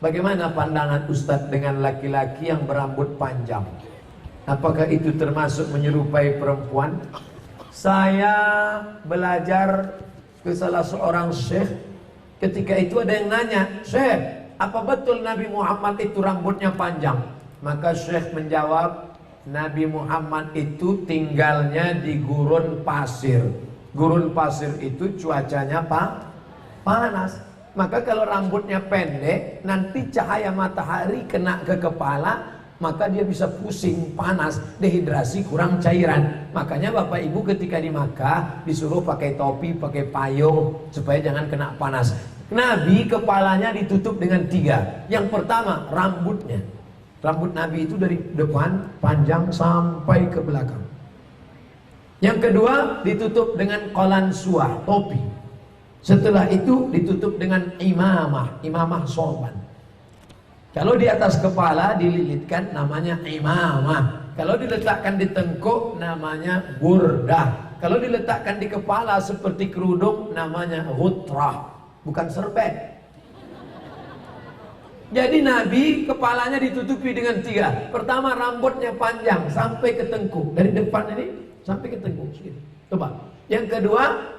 Bagaimana pandangan Ustadz dengan laki-laki yang berambut panjang? Apakah itu termasuk menyerupai perempuan? Saya belajar ke salah seorang syekh. Ketika itu ada yang nanya, "Syekh, apa betul Nabi Muhammad itu rambutnya panjang?" Maka syekh menjawab, Nabi Muhammad itu tinggalnya di gurun pasir. Gurun pasir itu cuacanya panas. Maka kalau rambutnya pendek, nanti cahaya matahari kena ke kepala, maka dia bisa pusing, panas, dehidrasi, kurang cairan. Makanya Bapak Ibu ketika di Makkah disuruh pakai topi, pakai payung supaya jangan kena panas. Nabi kepalanya ditutup dengan 3. Yang pertama, rambutnya. Rambut Nabi itu dari depan panjang sampai ke belakang. Yang kedua, ditutup dengan qalansuah, topi. Setelah itu ditutup dengan imamah sorban. Kalau di atas kepala dililitkan namanya imamah. Kalau diletakkan di tengkuk namanya burdah. Kalau diletakkan di kepala seperti kerudung namanya ghutrah, bukan serbet. Jadi Nabi kepalanya ditutupi dengan 3. Pertama, rambutnya panjang sampai ke tengkuk, dari depan ini sampai ke tengkuk segini. Coba. Yang kedua,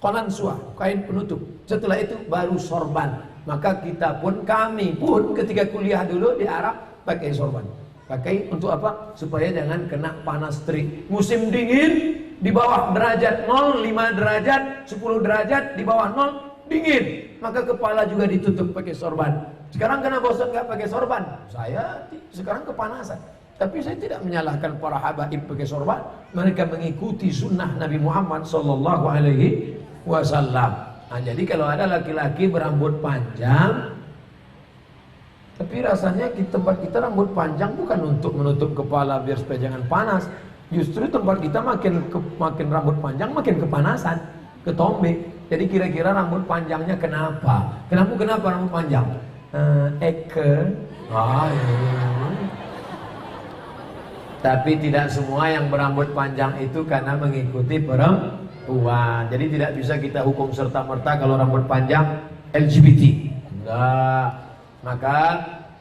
qalansuah, kain penutup. Setelah itu baru sorban. Maka kita pun, kami pun ketika kuliah dulu di Arab pakai sorban. Pakai untuk apa? Supaya jangan kena panas terik. Musim dingin di bawah derajat 0, 5 derajat, 10 derajat, di bawah 0 dingin. Maka kepala juga ditutup pakai sorban. Sekarang kenapa Ustaz nggak pakai sorban? Saya sekarang kepanasan. Tapi saya tidak menyalahkan para habaib pakai sorban. Mereka mengikuti sunnah Nabi Muhammad sallallahu alaihi wasallam. Nah, jadi kalau ada laki-laki berambut panjang, tapi rasanya di tempat kita rambut panjang bukan untuk menutup kepala biar supaya jangan panas. Justru tempat kita makin rambut panjang makin kepanasan, ketombe. Jadi kira-kira rambut panjangnya kenapa? Kenapa rambut panjang? Tapi tidak semua yang berambut panjang itu karena mengikuti perempuan. Jadi tidak bisa kita hukum serta-merta kalau rambut panjang LGBT. Enggak. Maka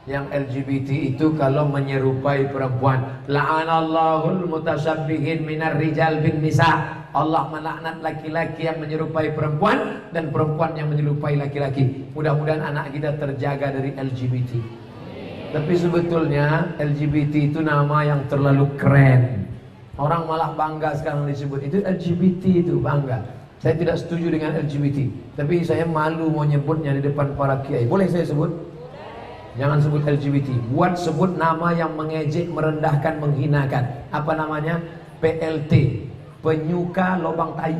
yang LGBT itu kalau menyerupai perempuan, la'anallahul mutasabbihin minar rijal bin nisa. Allah melaknat laki-laki yang menyerupai perempuan dan perempuan yang menyerupai laki-laki. Mudah-mudahan anak kita terjaga dari LGBT. Tapi sebetulnya LGBT itu nama yang terlalu keren. Orang malah bangga sekarang disebut itu LGBT, itu bangga. Saya tidak setuju dengan LGBT. Tapi saya malu mau nyebutnya di depan para kiai. Boleh saya sebut? Jangan sebut LGBT. Buat sebut nama yang mengejek, merendahkan, menghinakan. Apa namanya? PLT, penyuka lubang tai.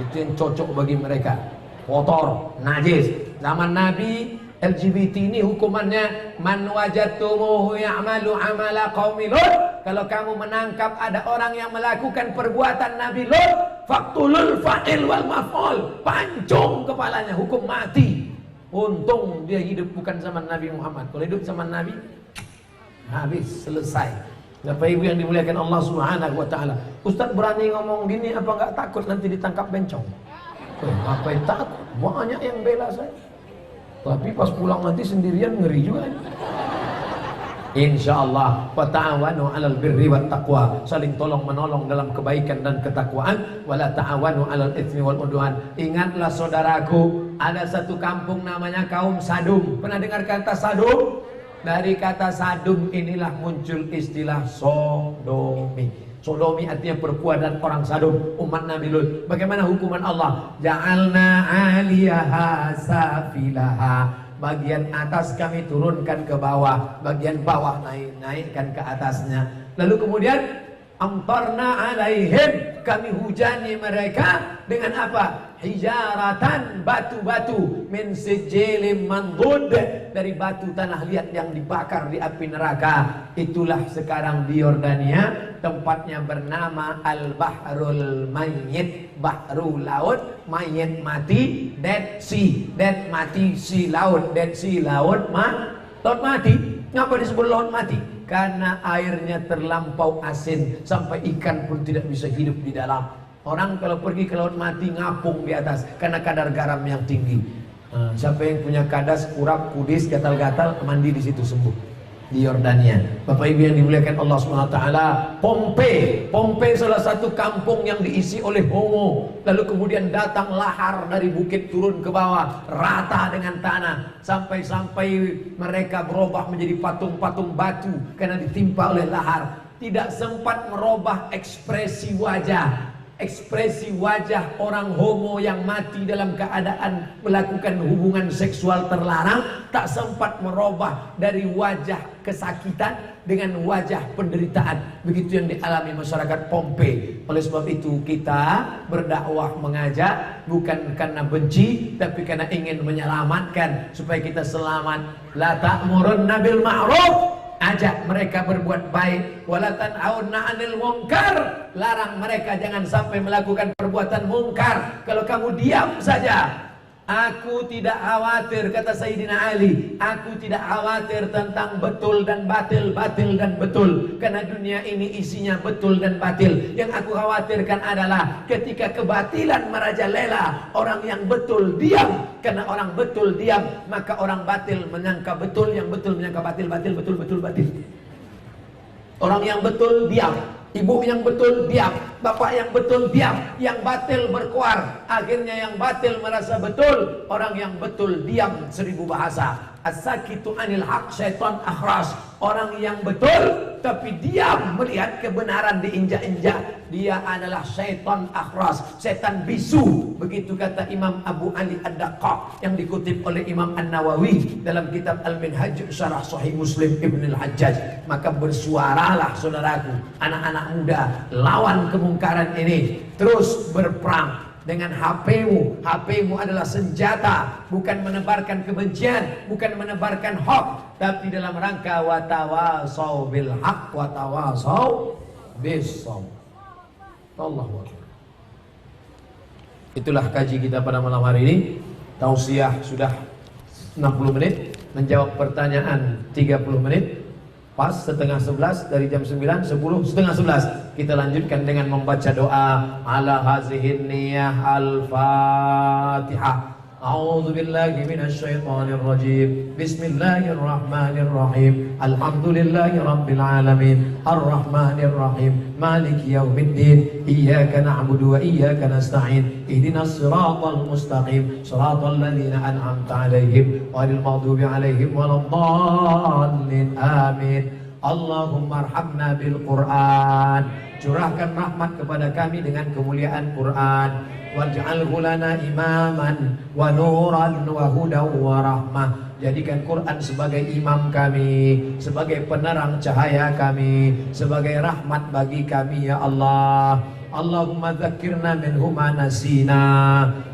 Itu yang cocok bagi mereka. Kotor, najis. Zaman Nabi LGBT ini hukumannya man wajadtumuhu ya'malu amala qaumi Lut. Kalau kamu menangkap ada orang yang melakukan perbuatan Nabi Lut, faqtulul fa'il wal maf'ul. Pancung kepalanya, hukum mati. Untung dia hidup bukan zaman Nabi Muhammad. Kalau hidup zaman Nabi, habis, selesai. Bapak Ibu yang dimuliakan Allah Subhanahu wa taala. Ustaz berani ngomong gini apa enggak takut nanti ditangkap bencong? Apa yang takut? Banyak yang bela saya. Tapi pas pulang nanti sendirian ngeri juga. Insyaallah wa ta'awanu 'alal birri wat taqwa. Saling tolong menolong dalam kebaikan dan ketakwaan. Wala ta'awanu 'alal itsmi wal udwan. Ingatlah saudaraku, ada satu kampung namanya kaum Sadum. Pernah dengar kata Sadum? Dari kata Sadum inilah muncul istilah sodomi. Sodomi artinya perbuatan orang Sadum, umat Nabi Lut. Bagaimana hukuman Allah? Ja'alna 'aliyaha safilaha. Bagian atas kami turunkan ke bawah, bagian bawah naikkan ke atasnya. Lalu kemudian amtarna 'alaihim, kami hujani mereka dengan apa? Hijaratan, batu-batu, min sijilin mandud, dari batu tanah liat yang dibakar di api neraka. Itulah sekarang di Yordania, tempatnya bernama Al-Bahrul Mayyit, bahru laut, mayit mati, Dead Sea, dead mati, sea laut, Dead Sea laut mati. Ngapa disebut laut mati? Karena airnya terlampau asin sampai ikan pun tidak bisa hidup di dalam. Orang kalau pergi ke laut mati ngapung di atas karena kadar garam yang tinggi. Siapa yang punya kadas, kurap, kudis, gatal-gatal, mandi di situ sembuh. Di Yordania. Bapak Ibu yang dimuliakan Allah SWT, Pompei salah satu kampung yang diisi oleh homo. Lalu kemudian datang lahar dari bukit turun ke bawah, rata dengan tanah, sampai mereka berubah menjadi patung-patung batu karena ditimpa oleh lahar. Tidak sempat merubah ekspresi wajah. Ekspresi wajah orang homo yang mati dalam keadaan melakukan hubungan seksual terlarang tak sempat merubah dari wajah kesakitan dengan wajah penderitaan. Begitu yang dialami masyarakat Pompei. Oleh sebab itu kita berdakwah mengajak bukan karena benci, tapi karena ingin menyelamatkan supaya kita selamat. La ta'murunna bil ma'ruf, ajak mereka berbuat baik, wala tanhauna 'anil munkar, larang mereka jangan sampai melakukan perbuatan mungkar. Kalau kamu diam saja, aku tidak khawatir, kata Sayyidina Ali, aku tidak khawatir tentang betul dan batil, batil dan betul, karena dunia ini isinya betul dan batil. Yang aku khawatirkan adalah ketika kebatilan merajalela, orang yang betul diam. Karena orang betul diam, maka orang batil menyangka betul, yang betul menyangka batil, batil betul, betul batil. Orang yang betul diam, ibu yang betul diam, bapak yang betul diam, yang batil berkuar. Akhirnya yang batil merasa betul, orang yang betul diam. 1000 bahasa. As-sakitu anil haq syaitan akhras. Orang yang betul tapi diam melihat kebenaran diinjak-injak, dia adalah syaitan akhras, setan bisu. Begitu kata Imam Abu Ali Ad-Daqqaq yang dikutip oleh Imam An-Nawawi dalam kitab Al-Minhaj Syarah Sahih Muslim Ibn Al-Hajjaj. Maka bersuaralah saudaraku, anak-anak muda, lawan kemungkaran ini. Terus berperang dengan HP-mu. HP-mu adalah senjata, bukan menebarkan kebencian, bukan menebarkan hoax, tapi dalam rangka watawasau bil haq watawasau bis sabr. Allahu Akbar. Itulah kaji kita pada malam hari ini. Tausiah sudah 60 menit, menjawab pertanyaan 30 menit. Pas setengah 11, dari jam 9, 10, setengah 11 kita lanjutkan dengan membaca doa ala hazihin niyah al-fatihah. A'udzu billahi minasy syaithanir rajim. Bismillahirrahmanirrahim. Alhamdulillahi rabbil alamin. Arrahmanir rahim. Maliki yaumiddin. Iyyaka na'budu wa iyyaka nasta'in. Ihdinas siratal mustaqim. Siratal ladzina an'amta 'alaihim ghairil maghdubi 'alaihim waladdallin. Amin. Allahumma arhamna bil Qur'an. Curahkan rahmat kepada kami dengan kemuliaan Quran. Waj'alhu lana imaman wa nuran wa hudan wa rahmah. Jadikan Quran sebagai imam kami, sebagai penerang cahaya kami, sebagai rahmat bagi kami ya Allah. Allahumma dzakirna minhu ma nasina.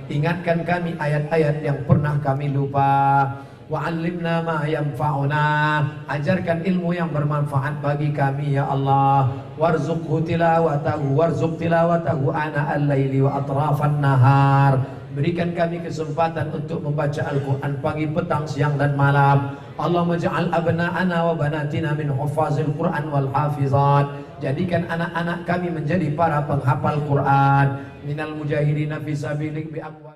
Ingatkan kami ayat-ayat yang pernah kami lupa. Wa'allimna ma yanfa'una. Ajarkan ilmu yang bermanfaat bagi kami ya Allah. Warzuqhu tilawatahu, warzuq tilawatahu ana al-laili wa atrafan nahar. Berikan kami kesempatan untuk membaca Al-Quran pagi, petang, siang dan malam. Allahumma ja'al abna'ana wa banatina min hufazil Quran wal hafizat. Jadikan anak-anak kami menjadi para penghafal Quran. Minal mujahidina fi sabilik bi amwal